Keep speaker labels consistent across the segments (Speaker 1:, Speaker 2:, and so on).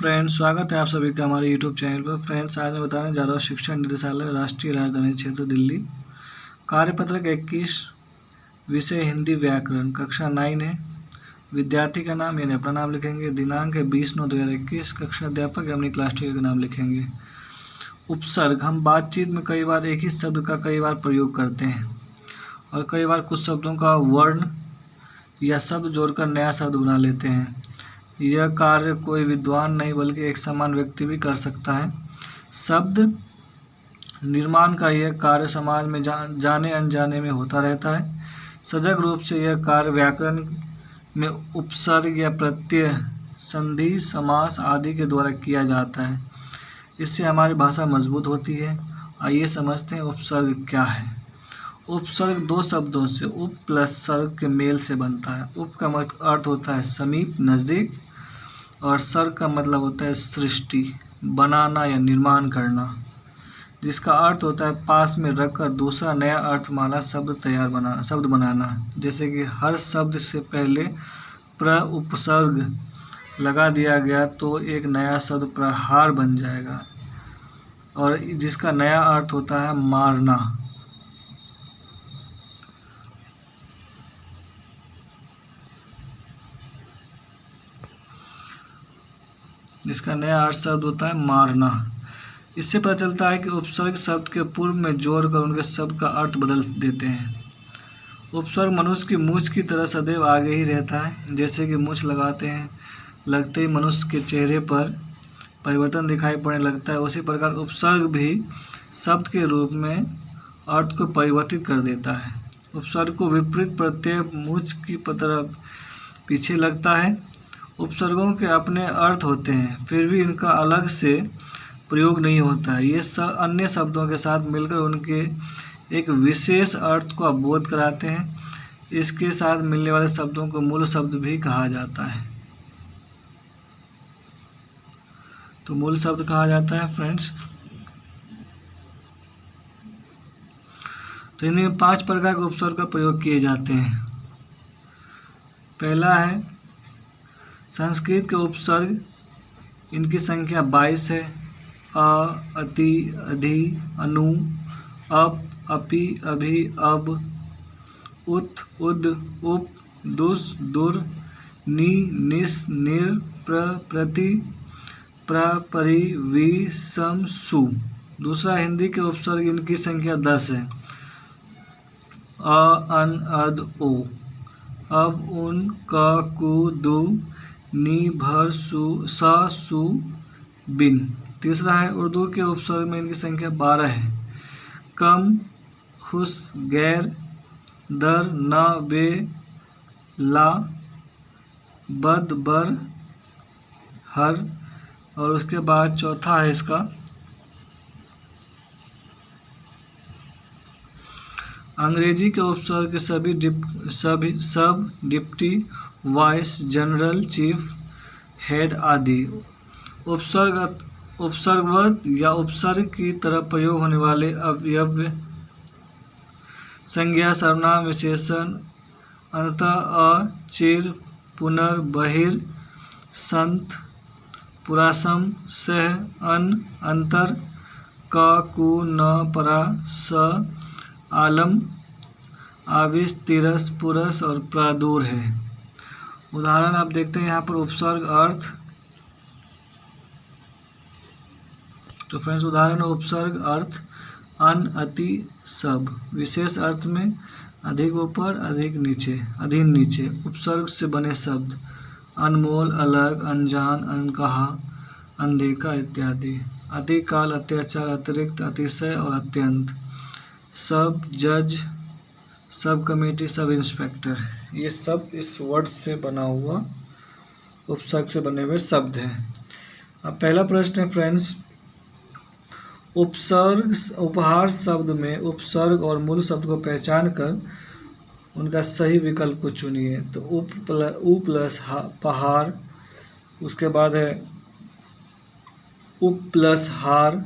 Speaker 1: Friends, स्वागत है आप सभी का हमारे यूट्यूब चैनल पर। फ्रेंड्स, आज मैं बताने जा रहा हूँ शिक्षा निदेशालय, राष्ट्रीय राजधानी क्षेत्र दिल्ली, कार्यपत्रक 21, विषय हिंदी व्याकरण, कक्षा 9 है। विद्यार्थी का नाम यानी अपना नाम लिखेंगे। दिनांक है 20/9/2021। कक्षा अध्यापक यानी क्लास टीचर का नाम लिखेंगे। उपसर्ग, हम बातचीत में कई बार एक ही शब्द का कई बार प्रयोग करते हैं और कई बार कुछ शब्दों का वर्ण या शब्द जोड़कर नया शब्द बना लेते हैं। यह कार्य कोई विद्वान नहीं बल्कि एक सामान्य व्यक्ति भी कर सकता है। शब्द निर्माण का यह कार्य समाज में जाने अनजाने में होता रहता है। सजग रूप से यह कार्य व्याकरण में उपसर्ग या प्रत्यय, संधि, समास आदि के द्वारा किया जाता है। इससे हमारी भाषा मजबूत होती है। आइए समझते हैं उपसर्ग क्या है। उपसर्ग दो शब्दों से उप प्लस सर्ग के मेल से बनता है। उप का अर्थ होता है समीप, नज़दीक, और सर्ग का मतलब होता है सृष्टि, बनाना या निर्माण करना, जिसका अर्थ होता है पास में रखकर दूसरा नया अर्थमाला शब्द बनाना। जैसे कि हर शब्द से पहले प्र उपसर्ग लगा दिया गया तो एक नया शब्द प्रहार बन जाएगा और जिसका नया अर्थ होता है मारना। जिसका नया अर्थ शब्द होता है मारना। इससे पता चलता है कि उपसर्ग शब्द के पूर्व में जोड़कर उनके शब्द का अर्थ बदल देते हैं। उपसर्ग मनुष्य की मूंछ की तरह सदैव आगे ही रहता है। जैसे कि मूंछ लगते ही मनुष्य के चेहरे पर परिवर्तन दिखाई पड़ने लगता है, उसी प्रकार उपसर्ग भी शब्द के रूप में अर्थ को परिवर्तित कर देता है। उपसर्ग को विपरीत प्रत्यय मूंछ की तरफ पीछे लगता है। उपसर्गों के अपने अर्थ होते हैं, फिर भी इनका अलग से प्रयोग नहीं होता है। ये अन्य शब्दों के साथ मिलकर उनके एक विशेष अर्थ को अवबोध कराते हैं। इसके साथ मिलने वाले शब्दों को मूल शब्द भी कहा जाता है। तो मूल शब्द कहा जाता है फ्रेंड्स। तो इनमें 5 प्रकार के उपसर्ग का प्रयोग किए जाते हैं। पहला है संस्कृत के उपसर्ग, इनकी संख्या 22 है। अ, अति, अधि, अनु, अप, अपि, अभि, अब, उत, उद, उप, दुस, दुर, नि, निस, निर, प्र, प्रति, प्र, परि, वि, सम, सु। दूसरा हिंदी के उपसर्ग, इनकी संख्या 10 है। अ, अन, अद, ओ, अब, उन, क, कु, दु, नी, भर, सु, सा, सु, बिन। तीसरा है उर्दू के उपसर्ग में, इनकी संख्या 12 है। कम, खुश, गैर, दर, न, बे, ला, बद, बर, हर, और उसके बाद चौथा है इसका अंग्रेजी के उपसर्ग के सब deputy, vice, general, chief, head आदि। उपसर्गवत या उपसर्ग की तरह प्रयोग होने वाले अव्यय, संज्ञा, सर्वनाम, विशेषण अंततः अ, चिर, पुनर, बहिर, संत, पुरासम, सह, अन, अंतर, क, कु, न, परा, स, आलम, आविश, तिरस, पुरस और प्रादुर है। उदाहरण आप देखते हैं यहाँ पर उपसर्ग अर्थ। तो फ्रेंड्स, उदाहरण उपसर्ग अर्थ अन, अति, सब। विशेष अर्थ में अधिक ऊपर, अधिक नीचे, अधीन नीचे। उपसर्ग से बने शब्द अनमोल, अलग, अनजान, अनकहा, अनदेखा इत्यादि। अतिकाल, अत्याचार, अतिरिक्त, अतिशय और अत्यंत। सब जज, सब कमेटी, सब इंस्पेक्टर, ये सब इस वर्ड से बना हुआ उपसर्ग से बने हुए शब्द हैं। अब पहला प्रश्न है फ्रेंड्स, उपसर्ग उपहार शब्द में उपसर्ग और मूल शब्द को पहचान कर उनका सही विकल्प को चुनिए। तो उ प्लस पहाड़, उसके बाद है उप प्लस हार,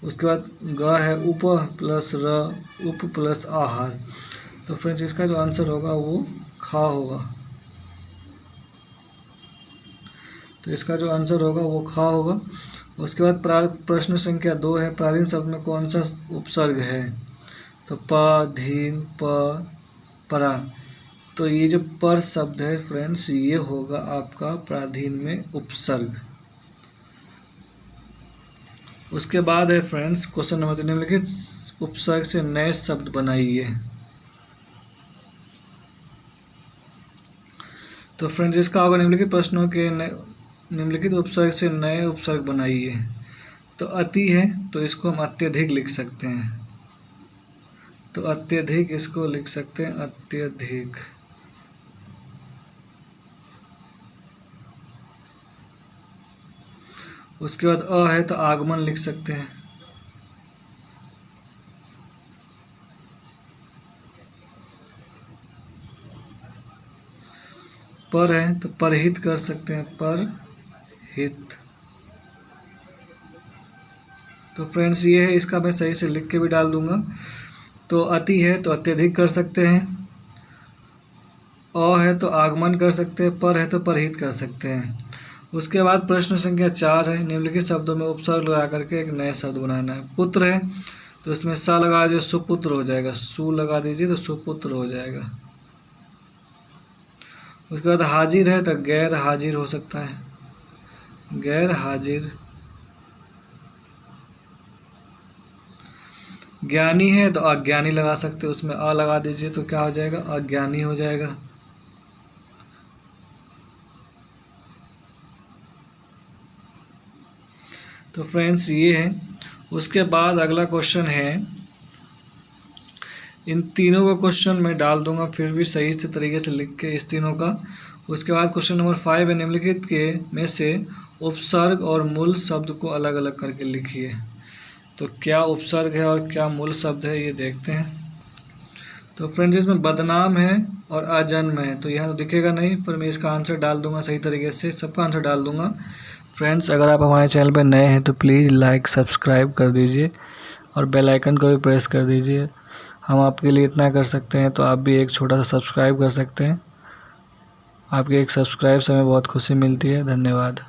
Speaker 1: उसके बाद ग है उप प्लस र, उप प्लस आहार। तो फ्रेंड्स, इसका जो आंसर होगा वो खा होगा। तो इसका जो आंसर होगा वो खा होगा। उसके बाद प्रश्न संख्या 2 है, प्राधीन शब्द में कौन सा उपसर्ग है? तो प, धीन, प, परा। तो ये जो पर शब्द है फ्रेंड्स, ये होगा आपका प्राधीन में उपसर्ग। उसके बाद है फ्रेंड्स क्वेश्चन नंबर 3, निम्नलिखित उपसर्ग से नए शब्द बनाइए। तो फ्रेंड्स इसका होगा निम्नलिखित प्रश्नों के निम्नलिखित उपसर्ग से नए उपसर्ग बनाइए। तो अति है तो इसको हम अत्यधिक लिख सकते हैं। तो अत्यधिक इसको लिख सकते हैं अत्यधिक। उसके बाद अ है तो आगमन लिख सकते हैं। पर है तो परहित कर सकते हैं, परहित। तो फ्रेंड्स ये है, इसका मैं सही से लिख के भी डाल दूंगा। तो अति है तो अत्यधिक कर सकते हैं, अ है तो आगमन कर सकते हैं, पर है तो परहित कर सकते हैं। उसके बाद प्रश्न संख्या 4 है, निम्नलिखित शब्दों में उपसर्ग लगा करके एक नया शब्द बनाना है। पुत्र है तो इसमें सा लगा दीजिए, सुपुत्र हो जाएगा। सु लगा दीजिए तो सुपुत्र हो जाएगा। उसके बाद हाजिर है तो गैर हाजिर हो सकता है, गैर हाजिर। ज्ञानी है तो अज्ञानी लगा सकते हैं, उसमें अ लगा दीजिए तो क्या हो जाएगा? अज्ञानी हो जाएगा। तो फ्रेंड्स ये है। उसके बाद अगला क्वेश्चन है, इन तीनों का क्वेश्चन मैं डाल दूंगा फिर भी सही से तरीके से लिख के इस तीनों का। उसके बाद क्वेश्चन नंबर 5 है, निम्नलिखित के में से उपसर्ग और मूल शब्द को अलग अलग करके लिखिए। तो क्या उपसर्ग है और क्या मूल शब्द है ये देखते हैं। तो फ्रेंड्स इसमें बदनाम है और अजन्म है, तो यहाँ तो दिखेगा नहीं, पर मैं इसका आंसर डाल दूंगा सही तरीके से, सबका आंसर डाल दूंगा। फ्रेंड्स अगर आप हमारे चैनल पर नए हैं तो प्लीज़ लाइक सब्सक्राइब कर दीजिए और बेल आइकन को भी प्रेस कर दीजिए। हम आपके लिए इतना कर सकते हैं तो आप भी एक छोटा सा सब्सक्राइब कर सकते हैं। आपके एक सब्सक्राइब से हमें बहुत खुशी मिलती है। धन्यवाद।